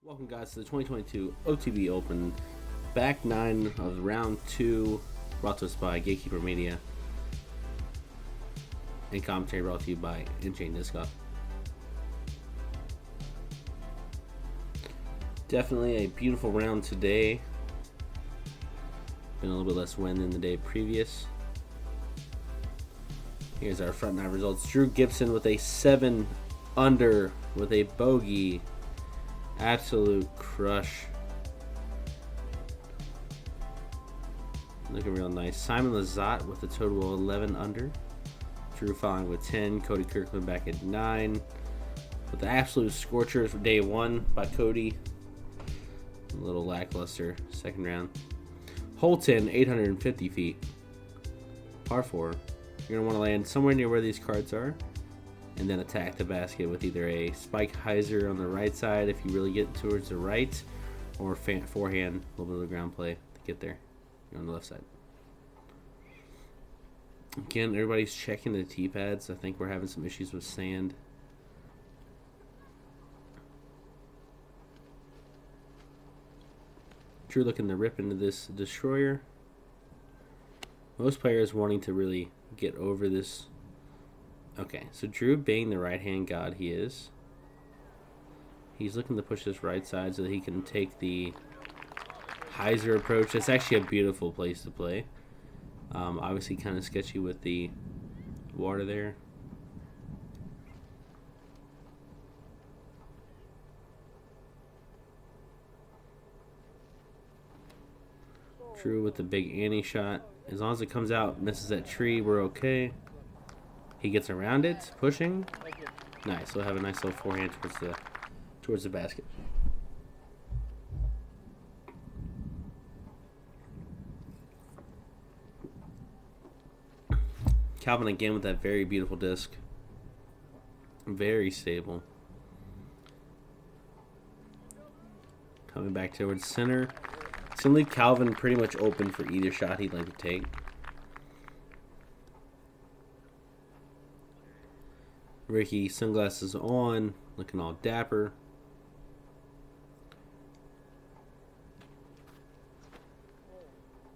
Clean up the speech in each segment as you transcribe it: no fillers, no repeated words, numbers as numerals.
Welcome guys to the 2022 OTB Open, back 9 of round 2, brought to us by Gatekeeper Media, and commentary brought to you by Inchain Disc Golf. Definitely a beautiful round today. Been a little bit less wind than the day previous. Here's our front 9 results. Drew Gibson with a 7 under with a bogey. Absolute crush. Looking real nice. Simon Lizotte with a total of 11 under. Drew following with 10. Cody Kirkland back at 9. With the absolute scorchers for day 1 by Cody. A little lackluster second round. Hole 10, 850 feet. Par 4. You're going to want to land somewhere near where these cards are, and then attack the basket with either a spike hyzer on the right side if you really get towards the right, or forehand, a little bit of ground play to get there. You're on the left side. Again, everybody's checking the tee pads. I think we're having some issues with sand. Drew looking to rip into this destroyer. Most players wanting to really get over this. Okay, so Drew, being the right-hand god he is, he's looking to push this right side so that he can take the hyzer approach. That's actually a beautiful place to play. Obviously kind of sketchy with the water there. Drew with the big ante shot. As long as it comes out, misses that tree, we're okay. He gets around it, pushing. Nice. We'll have a nice little forehand towards the basket. Calvin again with that very beautiful disc. Very stable. Coming back towards center. It's going to leave Calvin pretty much open for either shot he'd like to take. Ricky, sunglasses on, looking all dapper.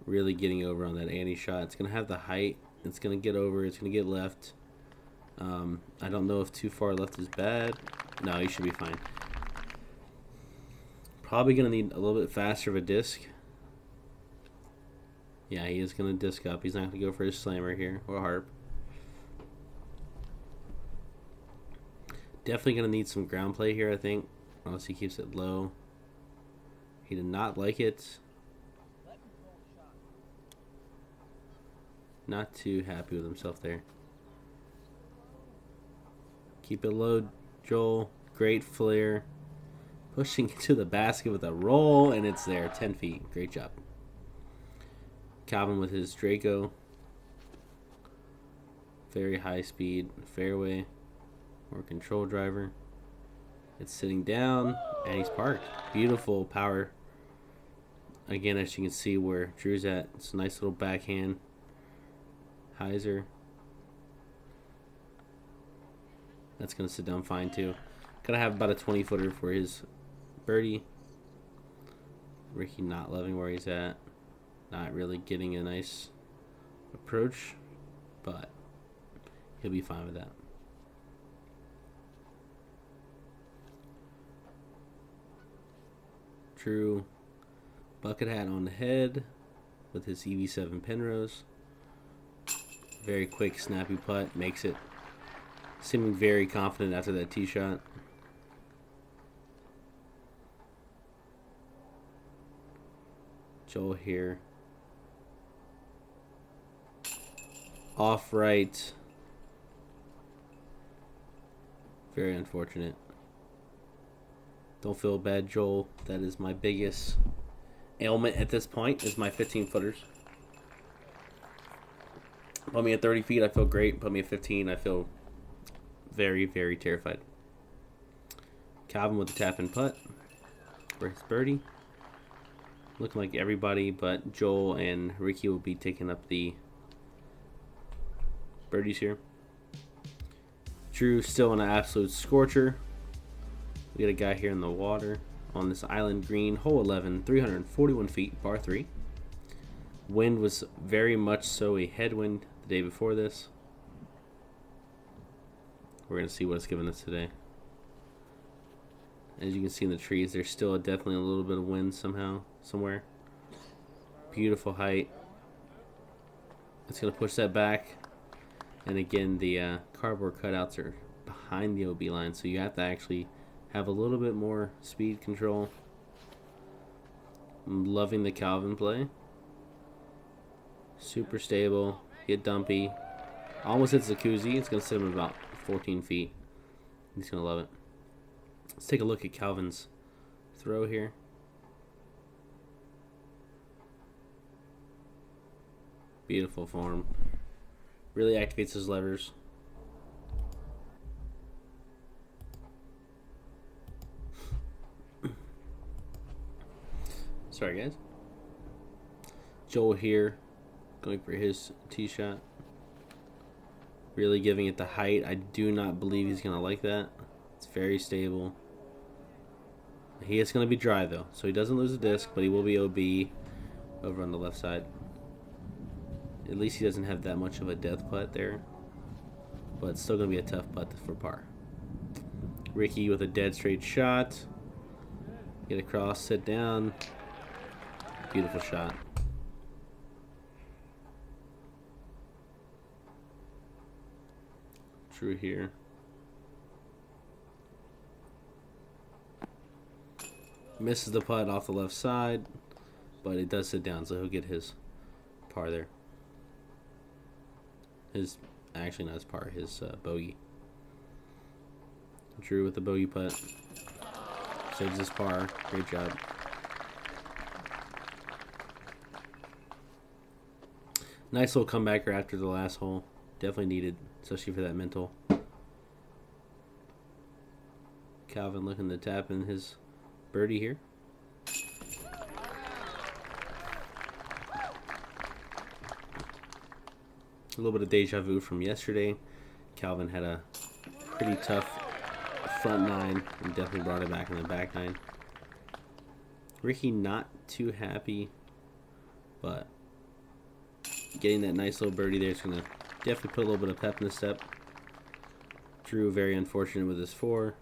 Really getting over on that ante shot. It's going to have the height. It's going to get over. It's going to get left. I don't know if too far left is bad. No, he should be fine. Probably going to need a little bit faster of a disc. Yeah, he is going to disc up. He's not going to go for his slammer here or harp. Definitely going to need some ground play here, I think, unless he keeps it low. He did not like it. Not too happy with himself there. Keep it low, Joel. Great flare. Pushing into the basket with a roll, and it's there. 10 feet. Great job. Calvin with his Draco. Very high speed fairway. Or control driver. It's sitting down, and he's parked. Beautiful power. Again, as you can see where Drew's at, it's a nice little backhand hyzer. That's going to sit down fine too. Gotta have about a 20-footer for his birdie. Ricky not loving where he's at. Not really getting a nice approach, but he'll be fine with that. Drew, bucket hat on the head with his EV7 Penrose. Very quick, snappy putt, makes it. Seeming very confident after that tee shot. Joel here. Off right. Very unfortunate. Don't feel bad, Joel. That is my biggest ailment at this point, is my 15-footers. Put me at 30 feet, I feel great. Put me at 15, I feel very, very terrified. Calvin with the tap and putt for his birdie. Looking like everybody but Joel and Ricky will be taking up the birdies here. Drew still in an absolute scorcher. We got a guy here in the water on this island green, hole 11, 341 feet, par 3. Wind was very much so a headwind the day before this. We're going to see what it's giving us today. As you can see in the trees, there's still definitely a little bit of wind somewhere. Beautiful height. It's going to push that back. And again, the cardboard cutouts are behind the OB line, so you have to actually have a little bit more speed control. I'm loving the Calvin play. Super stable. Hit dumpy. Almost hits the koozie. It's going to sit him about 14 feet. He's going to love it. Let's take a look at Calvin's throw here. Beautiful form. Really activates his levers. Sorry, guys. Joel here, going for his tee shot. Really giving it the height. I do not believe he's going to like that. It's very stable. He is going to be dry, though, so he doesn't lose a disc, but he will be OB over on the left side. At least he doesn't have that much of a death putt there, but it's still going to be a tough putt for par. Ricky with a dead straight shot. Get across, sit down. Beautiful shot. Drew here. Misses the putt off the left side, but it does sit down, so he'll get his par there. Actually not his par, his bogey. Drew with the bogey putt. Saves his par. Great job. Nice little comebacker after the last hole. Definitely needed, especially for that mental. Calvin looking to tap in his birdie here. A little bit of deja vu from yesterday. Calvin had a pretty tough front nine and definitely brought it back in the back nine. Ricky not too happy, but getting that nice little birdie there is going to definitely put a little bit of pep in the step. Drew very unfortunate with his 4.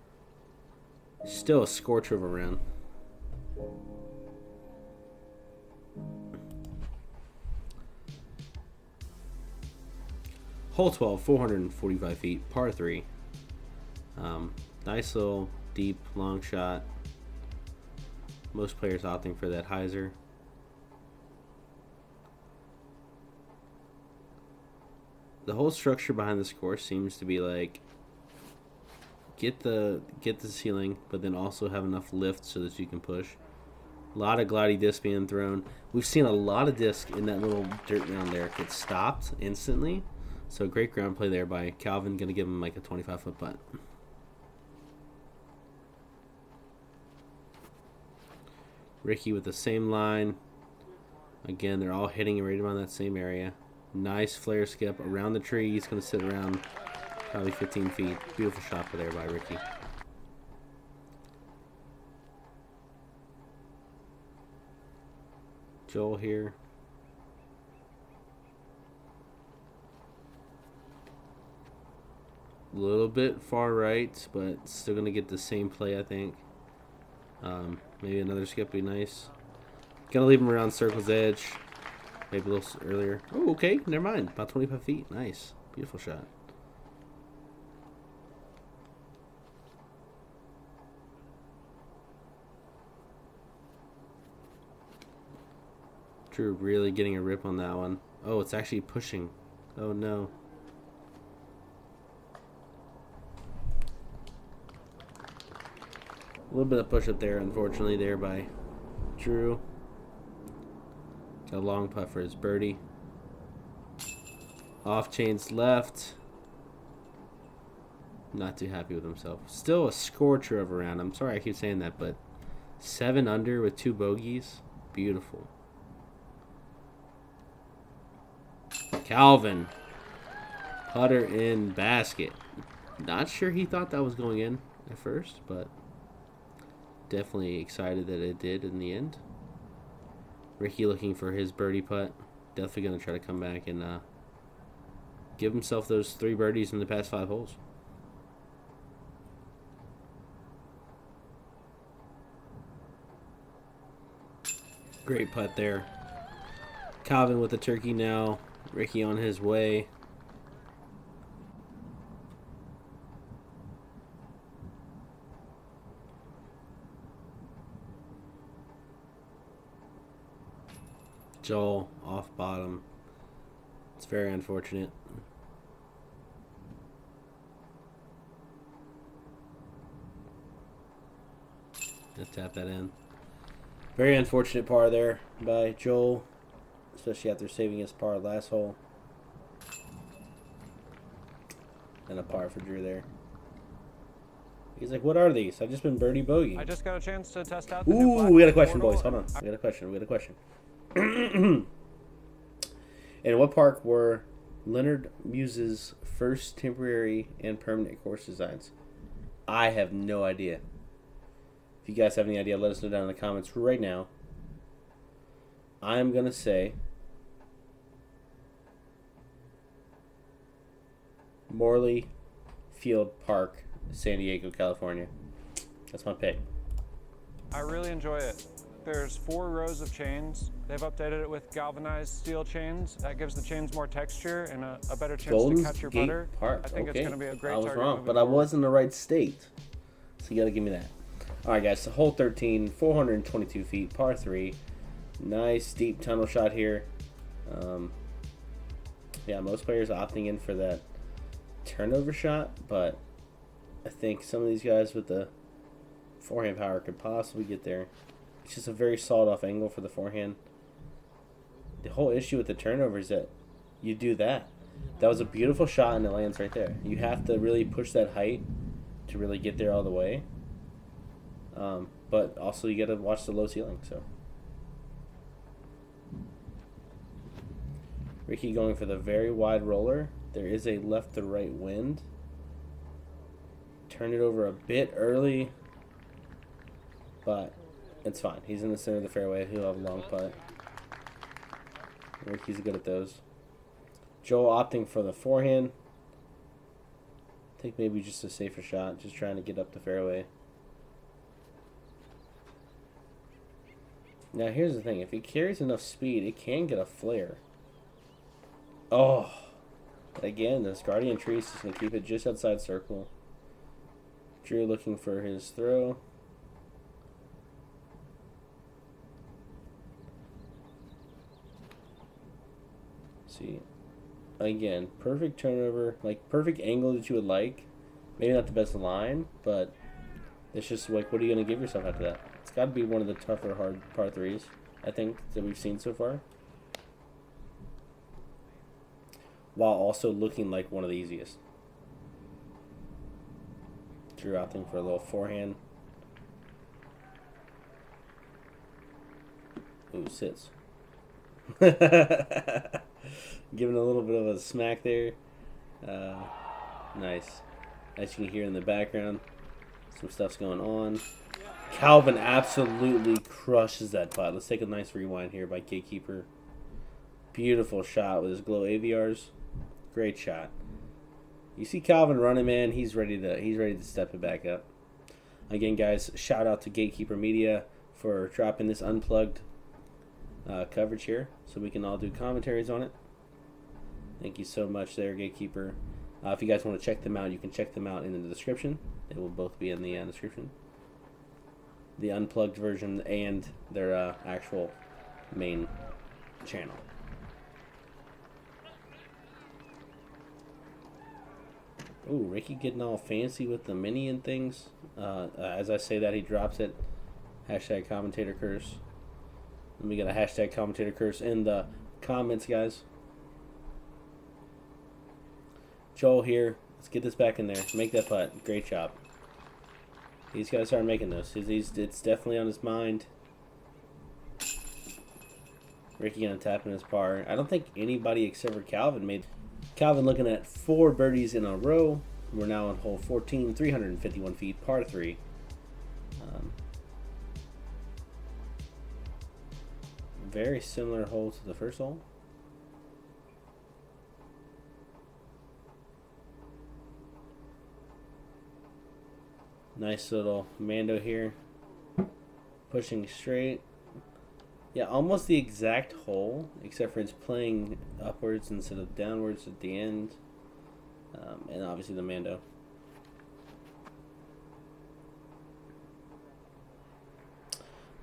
Still a scorcher of a round. Hole 12, 445 feet, par 3. Nice little deep long shot. Most players opting for that hyzer. The whole structure behind this course seems to be like get the ceiling, but then also have enough lift so that you can push. A lot of glidey disc being thrown. We've seen a lot of disc in that little dirt round there get stopped instantly. So great ground play there by Calvin. Going to give him like a 25-foot putt. Ricky with the same line. Again, they're all hitting right around that same area. Nice flare skip around the tree. He's going to sit around probably 15 feet. Beautiful shot there by Ricky. Joel here. A little bit far right, but still going to get the same play, I think. Maybe another skip would be nice. Going to leave him around circle's edge. Maybe a little earlier. Oh, okay. Never mind. About 25 feet. Nice. Beautiful shot. Drew really getting a rip on that one. Oh, it's actually pushing. Oh, no. A little bit of push up there, unfortunately, there by Drew. Got a long putt for his birdie. Off chains left. Not too happy with himself. Still a scorcher of a round. I'm sorry I keep saying that, but 7 under with 2 bogeys. Beautiful. Calvin. Putter in basket. Not sure he thought that was going in at first, but Definitely excited that it did in the end. Ricky looking for his birdie putt. Definitely going to try to come back and give himself those 3 birdies in the past 5 holes. Great putt there. Calvin with the turkey now. Ricky on his way. Joel off bottom. It's very unfortunate. Let's tap that in. Very unfortunate par there by Joel, especially after saving his par last hole. And a par for Drew there. He's like, what are these? I've just been birdie bogey. I just got a chance to test out the new we got a question, boys. Hold on. We got a question. In what park were Leonard Muse's first temporary and permanent course designs? I have no idea. If you guys have any idea, let us know down in the comments right now. I'm going to say Morley Field Park, San Diego, California. That's my pick. I really enjoy it. There's 4 rows of chains. They've updated it with galvanized steel chains. That gives the chains more texture and a better chance Golden to catch your Gate putter. Park. I think it's going to be a great target. I was wrong, but I was in the right state. So you got to give me that. All right, guys. So hole 13, 422 feet, par 3. Nice deep tunnel shot here. Yeah, most players opting in for that turnover shot, but I think some of these guys with the forehand power could possibly get there. It's just a very solid off angle for the forehand. The whole issue with the turnover is that you do that. That was a beautiful shot and it lands right there. You have to really push that height to really get there all the way. But also you got to watch the low ceiling. So Ricky going for the very wide roller. There is a left to right wind. Turned it over a bit early, but it's fine. He's in the center of the fairway. He'll have a long putt. Ricky's good at those. Joel opting for the forehand. I think maybe just a safer shot. Just trying to get up the fairway. Now here's the thing. If he carries enough speed, it can get a flare. Oh. Again, this Guardian Tree is going to keep it just outside circle. Drew looking for his throw. See, again, perfect turnover, like perfect angle that you would like. Maybe not the best line, but it's just like, what are you going to give yourself after that? It's got to be one of the tougher, hard par 3s, I think, that we've seen so far. While also looking like one of the easiest. Drew opting for a little forehand. Ooh, sits. Giving a little bit of a smack there. Nice. As you can hear in the background, some stuff's going on. Calvin absolutely crushes that putt. Let's take a nice rewind here by Gatekeeper. Beautiful shot with his glow AVRs. Great shot. You see Calvin running, man. He's ready to step it back up. Again, guys, shout out to Gatekeeper Media for dropping this unplugged coverage here, so we can all do commentaries on it. Thank you so much, there, Gatekeeper. If you guys want to check them out, you can check them out in the description. They will both be in the description. The unplugged version and their actual main channel. Ooh, Ricky getting all fancy with the mini and things. As I say that, he drops it. Hashtag commentator curse. Let me get a hashtag commentator curse in the comments, guys. Joel here. Let's get this back in there. Make that putt. Great job. These guys are making this. It's definitely on his mind. Ricky gonna tap in his par. I don't think anybody except for Calvin made. Calvin looking at 4 birdies in a row. We're now on hole 14, 351 feet, par 3. Very similar hole to the first hole. Nice little Mando here. Pushing straight. Yeah, almost the exact hole, except for it's playing upwards instead of downwards at the end. And obviously the Mando.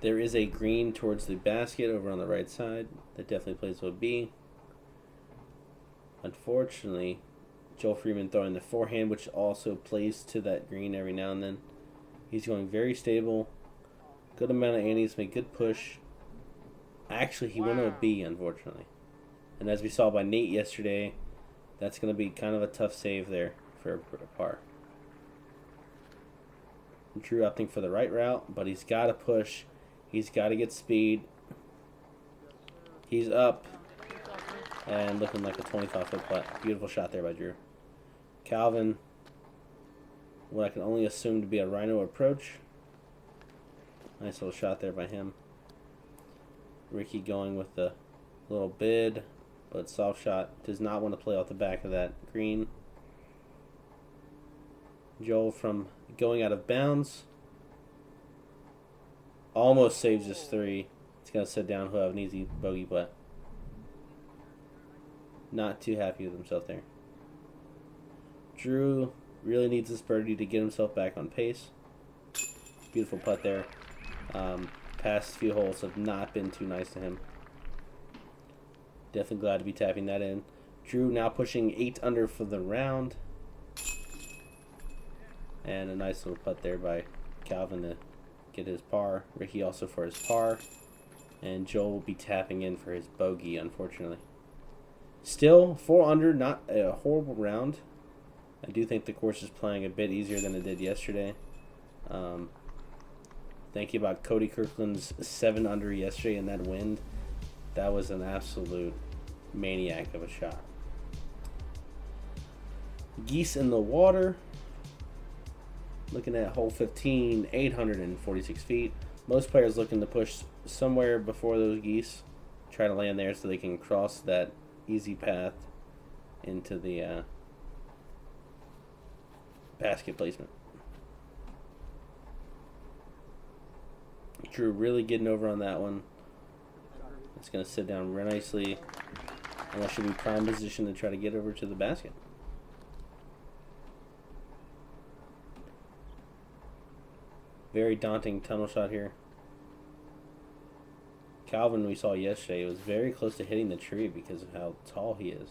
There is a green towards the basket over on the right side. That definitely plays with B. Unfortunately, Joel Freeman throwing the forehand, which also plays to that green every now and then. He's going very stable. Good amount of antes, make good push. Actually, he went to a B, unfortunately. And as we saw by Nate yesterday, that's going to be kind of a tough save there for a par. Drew opting for the right route, but he's got to push. He's got to get speed. He's up. And looking like a 25-foot putt. Beautiful shot there by Drew. Calvin, what I can only assume to be a Rhino approach. Nice little shot there by him. Ricky going with the little bid, but soft shot. Does not want to play off the back of that green. Joel from going out of bounds. Almost saves his three. He's going to sit down. He'll have an easy bogey, but not too happy with himself there. Drew really needs this birdie to get himself back on pace. Beautiful putt there. Past few holes have not been too nice to him. Definitely glad to be tapping that in. Drew now pushing 8 under for the round. And a nice little putt there by Calvin to get his par. Ricky also for his par. And Joel will be tapping in for his bogey, unfortunately. Still, 4 under, not a horrible round. I do think the course is playing a bit easier than it did yesterday. Thinking about Cody Kirkland's 7 under yesterday in that wind, that was an absolute maniac of a shot. Geese in the water. Looking at hole 15, 846 feet. Most players looking to push somewhere before those geese. Try to land there so they can cross that easy path into the basket placement. Drew really getting over on that one. It's going to sit down real nicely. And that should be prime position to try to get over to the basket. Very daunting tunnel shot here. Calvin, we saw yesterday, was very close to hitting the tree because of how tall he is.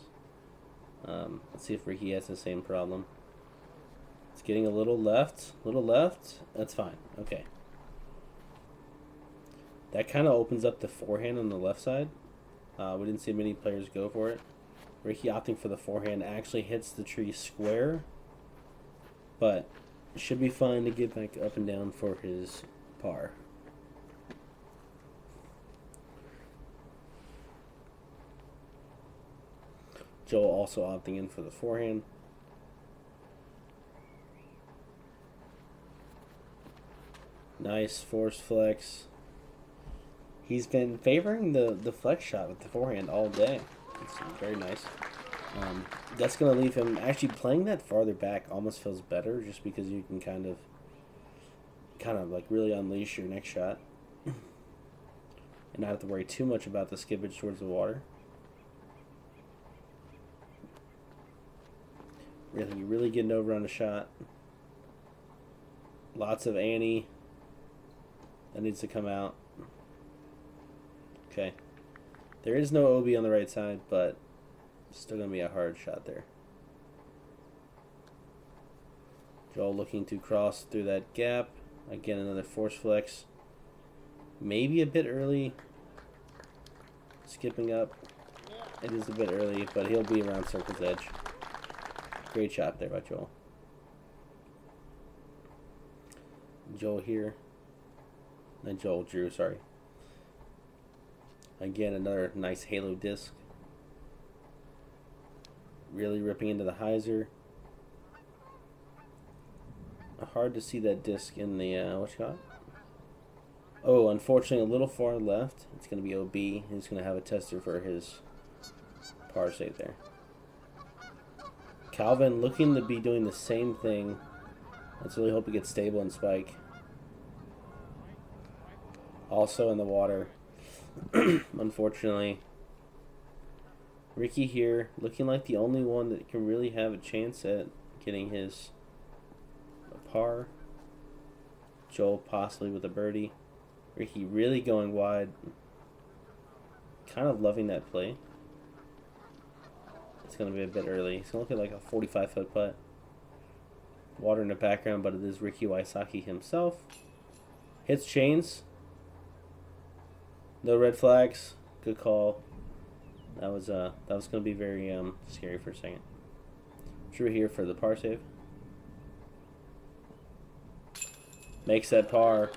Let's see if Ricky has the same problem. It's getting a little left. That's fine. Okay. That kind of opens up the forehand on the left side. We didn't see many players go for it. Ricky opting for the forehand actually hits the tree square. But it should be fine to get back up and down for his par. Joel also opting in for the forehand. Nice force flex. He's been favoring the flex shot with the forehand all day. It's very nice. That's going to leave him actually playing that farther back almost feels better just because you can kind of like really unleash your next shot and not have to worry too much about the skippage towards the water. Really getting over on the shot. Lots of ante that needs to come out. Okay. There is no OB on the right side, but still going to be a hard shot there. Joel looking to cross through that gap. Again, another force flex. Maybe a bit early. Skipping up. It is a bit early, but he'll be around circle's edge. Great shot there by Joel. Joel here. And Joel Drew, sorry. Again, another nice halo disc. Really ripping into the hyzer. Hard to see that disc in the, what you got? Oh, unfortunately, a little far left. It's going to be OB. He's going to have a tester for his par save there. Calvin looking to be doing the same thing. Let's really hope he gets stable and spike. Also in the water. Unfortunately. Ricky here looking like the only one that can really have a chance at getting his par. Joel possibly with a birdie. Ricky really going wide. Kind of loving that play. It's going to be a bit early. It's going to look like a 45-foot putt. Water in the background, but it is Ricky Wysocki himself. Hits chains. No red flags. Good call. That was going to be very scary for a second. Drew here for the par save. Makes that par.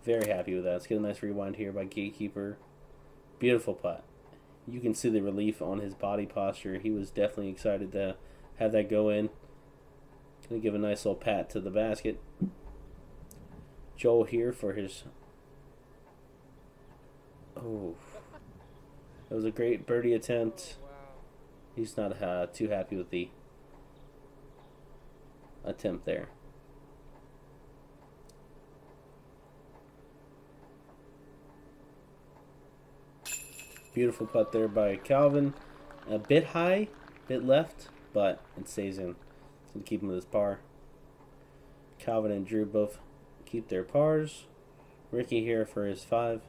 Very happy with that. Let's get a nice rewind here by Gatekeeper. Beautiful putt. You can see the relief on his body posture. He was definitely excited to have that go in. Gonna give a nice little pat to the basket. Joel here for his... Oh. That was a great birdie attempt. He's not too happy with the attempt there. Beautiful putt there by Calvin. A bit high, bit left, but it stays in. It's going to keep him with his par. Calvin and Drew both keep their pars. Ricky here for his 5.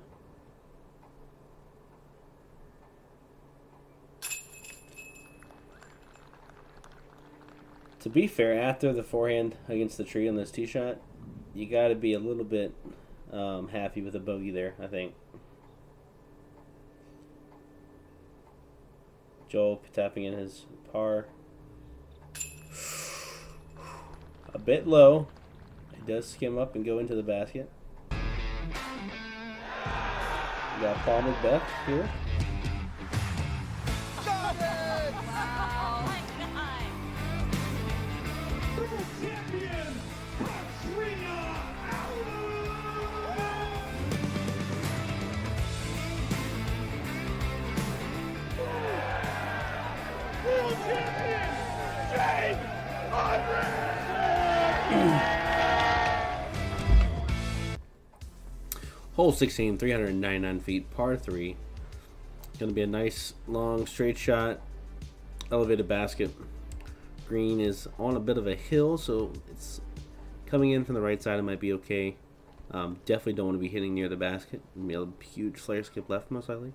To be fair, after the forehand against the tree on this tee shot, you got to be a little bit happy with a bogey there, I think. Joel tapping in his par. A bit low. It does skim up and go into the basket. We got Paul Macbeth here. Hole 16, 399 feet, par 3. Going to be a nice, long, straight shot. Elevated basket. Green is on a bit of a hill, so it's coming in from the right side. It might be okay. Definitely don't want to be hitting near the basket. Maybe a huge flare skip left, most likely.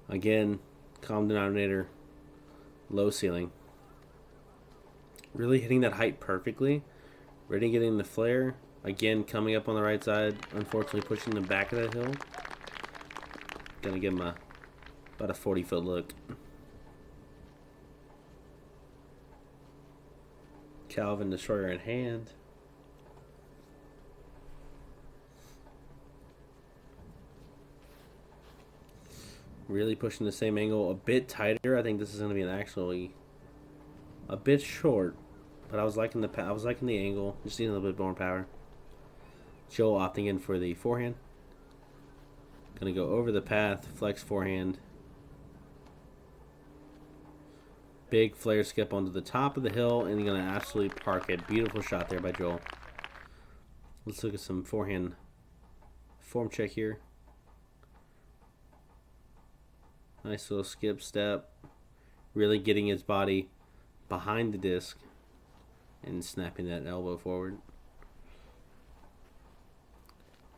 Again, calm denominator, low ceiling. Really hitting that height perfectly. Ready getting the flare. Again, coming up on the right side. Unfortunately, pushing the back of that hill. Gonna give him about a 40-foot look. Calvin Destroyer in hand. Really pushing the same angle. A bit tighter. I think this is gonna be actually a bit short. But I was liking the angle. Just needing a little bit more power. Joel opting in for the forehand. Gonna go over the path, flex forehand. Big flare skip onto the top of the hill, and you're gonna absolutely park it. Beautiful shot there by Joel. Let's look at some forehand form check here. Nice little skip step. Really getting his body behind the disc and snapping that elbow forward.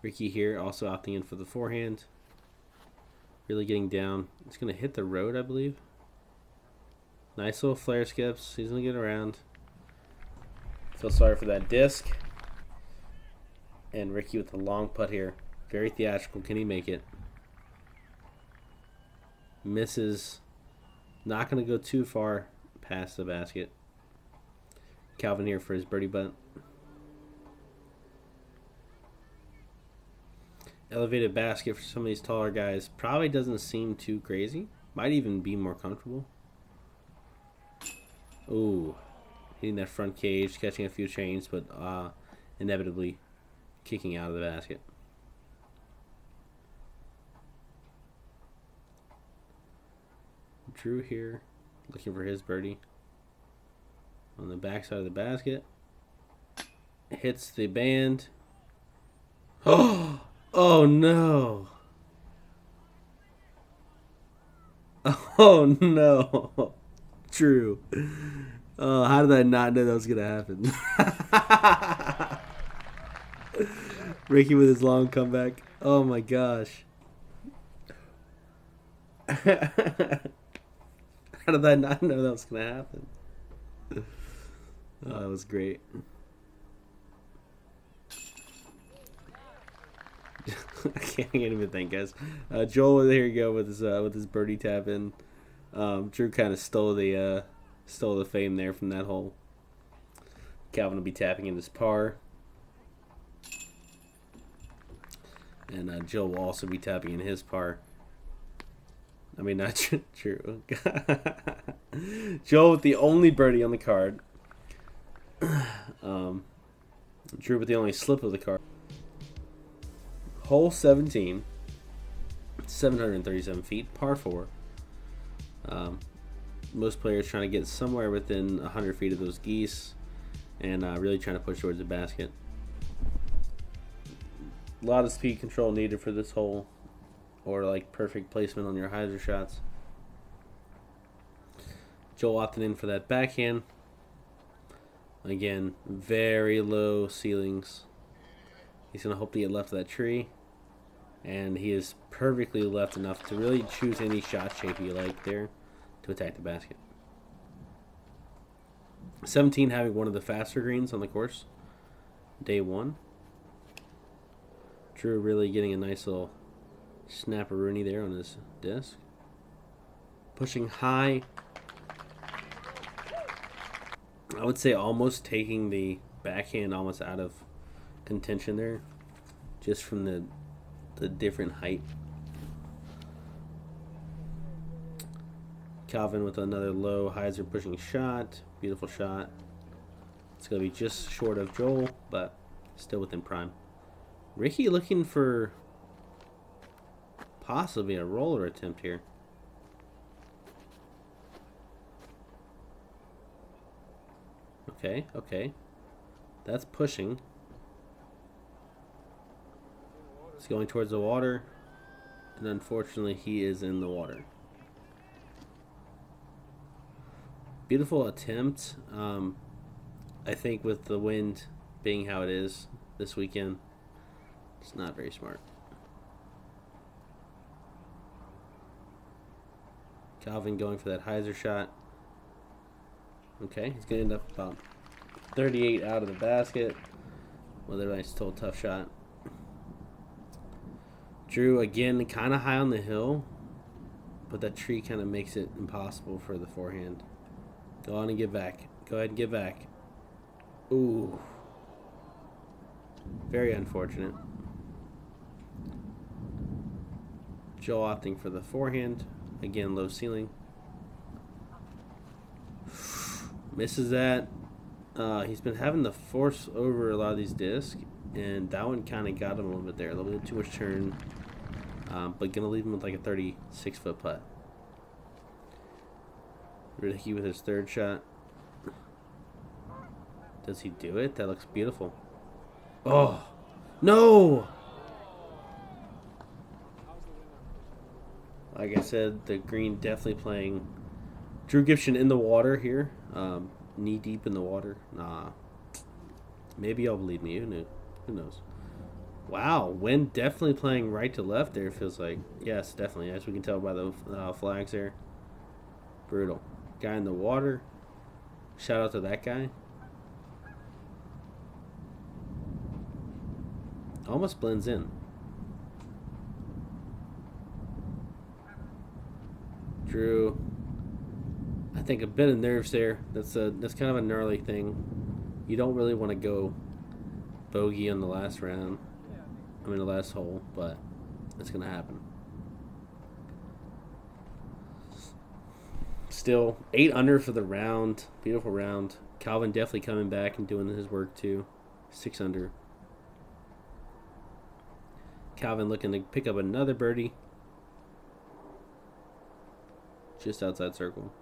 Ricky here also opting in for the forehand. Really getting down. It's going to hit the road, I believe. Nice little flare skips. He's going to get around. Feel sorry for that disc. And Ricky with the long putt here. Very theatrical. Can he make it? Misses. Not going to go too far past the basket. Calvin here for his birdie bunt. Elevated basket for some of these taller guys probably doesn't seem too crazy. Might even be more comfortable. Ooh, hitting that front cage, catching a few chains, but inevitably kicking out of the basket. Drew here, looking for his birdie. On the backside of the basket. Hits the band. Oh, oh no. Oh no. Drew. Oh, how did I not know that was going to happen? Ricky with his long comeback. Oh my gosh. How did I not know that was going to happen? Oh, that was great. I can't even think, guys. Joel, there you go with his birdie tap in. Drew kind of stole the fame there from that hole. Calvin will be tapping in his par, and Joel will also be tapping in his par. I mean, not Drew. Joel with the only birdie on the card. Drew with the only slip of the card. Hole 17, 737 feet, par 4. Most players trying to get somewhere within 100 feet of those geese and really trying to push towards the basket. A lot of speed control needed for this hole, or like perfect placement on your hyzer shots. Joel opting in for that backhand. Again, very low ceilings. He's going to hope to get left of that tree. And he is perfectly left enough to really choose any shot shape you like there to attack the basket. 17 having one of the faster greens on the course. Day 1. Drew really getting a nice little snapperoonie there on his disc. Pushing high. I would say almost taking the backhand almost out of contention there, just from the different height. Calvin with another low hyzer pushing shot. Beautiful shot. It's going to be just short of Joel, but still within prime. Ricky looking for possibly a roller attempt here. Okay. That's pushing. He's going towards the water, and unfortunately he is in the water. Beautiful attempt. I think with the wind being how it is this weekend, it's not very smart. Calvin going for that hyzer shot. Okay, he's going to end up about 38 out of the basket with a nice tough shot. Drew, again, kind of high on the hill, but that tree kind of makes it impossible for the forehand. Go on and get back. Go ahead and get back. Ooh. Very unfortunate. Joe opting for the forehand. Again, low ceiling. Misses that. He's been having to force over a lot of these discs, and that one kind of got him a little bit there. A little bit too much turn. But going to leave him with like a 36-foot putt. Ricky with his third shot. Does he do it? That looks beautiful. Oh, no! Like I said, the green definitely playing. Drew Gibson in the water here. Knee deep in the water. Nah. Maybe y'all believe me. Who knows? Wow, wind definitely playing right to left there, it feels like. Yes, definitely. As we can tell by the flags there. Brutal. Guy in the water. Shout out to that guy. Almost blends in. Drew. I think a bit of nerves there. That's kind of a gnarly thing. You don't really want to go bogey on the last round. I mean the last hole, but it's gonna happen. Still 8 under for the round. Beautiful round. Calvin definitely coming back and doing his work too. 6 under. Calvin looking to pick up another birdie. just outside circle.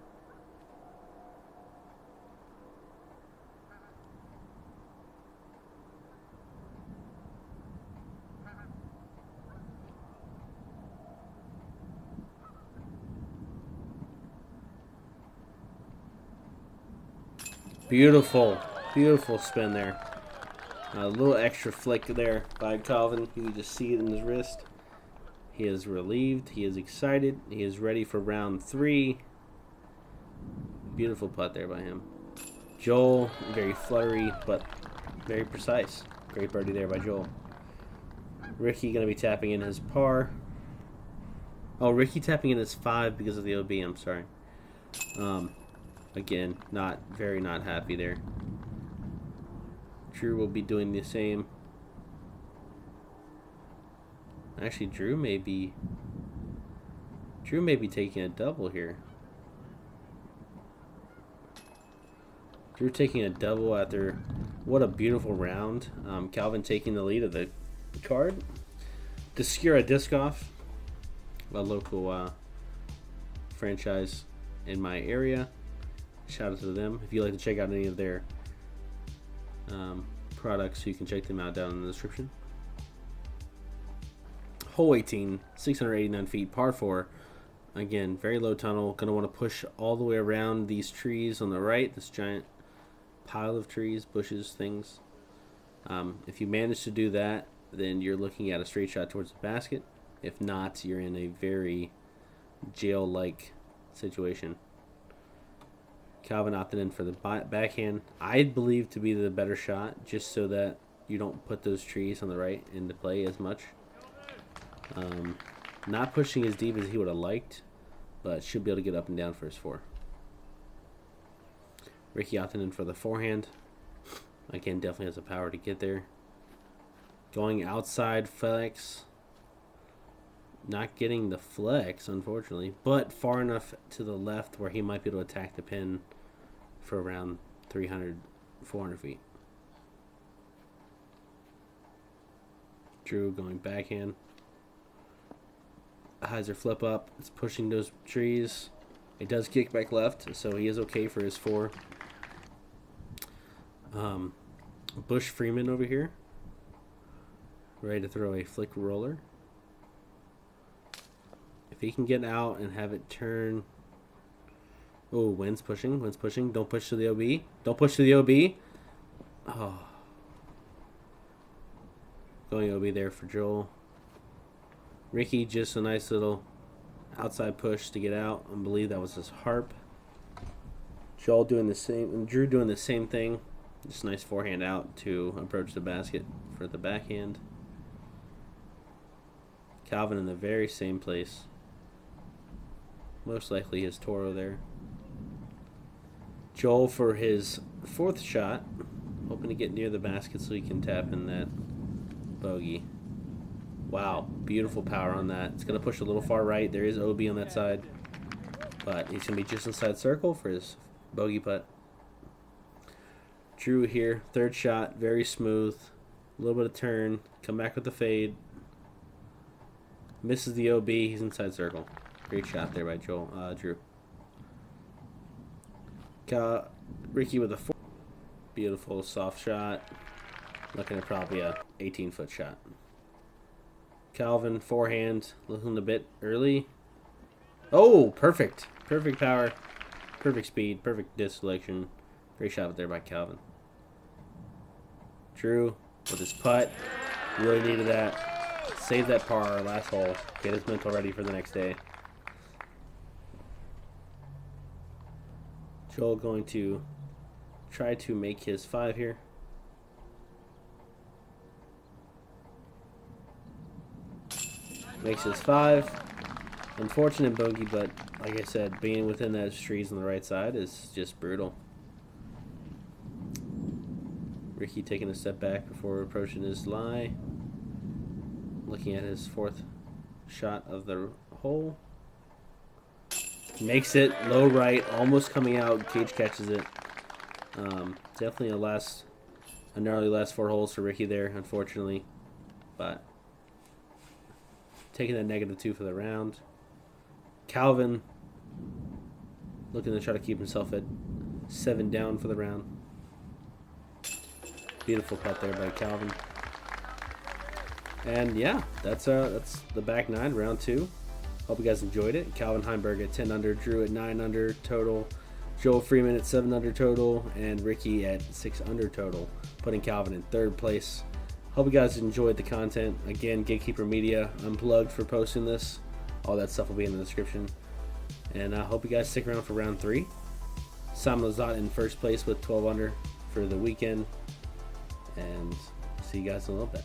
Beautiful, beautiful spin there. A little extra flick there by Calvin. You can just see it in his wrist. He is relieved. He is excited. He is ready for round 3. Beautiful putt there by him. Joel, very fluttery, but very precise. Great birdie there by Joel. Ricky going to be tapping in his par. Oh, Ricky tapping in his 5 because of the OB. I'm sorry. Again, not happy there. Drew will be doing the same. Actually, Drew may be taking a double here. Drew taking a double after what a beautiful round. Calvin taking the lead of the card. Discura Disc Golf, a local franchise in my area. Shout out to them. If you'd like to check out any of their products, you can check them out down in the description. Hole 18, 689 feet, par 4. Again, very low tunnel. Going to want to push all the way around these trees on the right, this giant pile of trees, bushes, things. If you manage to do that, then you're looking at a straight shot towards the basket. If not, you're in a very jail-like situation. Calvin opted in for the backhand. I believe to be the better shot, just so that you don't put those trees on the right into play as much. Not pushing as deep as he would have liked, but should be able to get up and down for his 4. Ricky opted in for the forehand. Again, definitely has the power to get there. Going outside flex. Not getting the flex, unfortunately, but far enough to the left where he might be able to attack the pin for around 300, 400 feet. Drew going backhand. Heiser flip up. It's pushing those trees. It does kick back left, so he is okay for his 4. Bush Freeman over here. Ready to throw a flick roller. If he can get out and have it turn. Oh, wind's pushing. Wind's pushing. Don't push to the OB. Don't push to the OB. Oh. Going OB there for Joel. Ricky, just a nice little outside push to get out. I believe that was his harp. Joel doing the same. And Drew doing the same thing. Just a nice forehand out to approach the basket for the backhand. Calvin in the very same place. Most likely his Toro there. Joel for his 4th shot. Hoping to get near the basket so he can tap in that bogey. Wow, beautiful power on that. It's going to push a little far right. There is OB on that side. But he's going to be just inside circle for his bogey putt. Drew here, 3rd shot, very smooth. A little bit of turn. Come back with the fade. Misses the OB. He's inside circle. Great shot there by Drew. Ricky with a 4. Beautiful soft shot. Looking at probably a 18-foot shot. Calvin, forehand, looking a bit early. Oh, perfect. Perfect power. Perfect speed. Perfect disc selection. Great shot there by Calvin. Drew with his putt. Really needed that. Save that par last hole. Get his mental ready for the next day. Joel going to try to make his 5 here. Makes his 5. Unfortunate bogey, but like I said, being within those trees on the right side is just brutal. Ricky taking a step back before approaching his lie. Looking at his 4th shot of the hole. Makes it low right, almost coming out. Cage catches it. Definitely a gnarly last 4 holes for Ricky there, unfortunately. But taking that -2 for the round. Calvin looking to try to keep himself at 7 down for the round. Beautiful putt there by Calvin. And yeah, that's the back 9, round 2. Hope you guys enjoyed it. Calvin Heimburg at 10 under, Drew at 9 under total, Joel Freeman at 7 under total, and Ricky at 6 under total, putting Calvin in 3rd place. Hope you guys enjoyed the content. Again, Gatekeeper Media Unplugged for posting this. All that stuff will be in the description. And I hope you guys stick around for round 3. Simon Lizotte in 1st place with 12 under for the weekend. And see you guys in a little bit.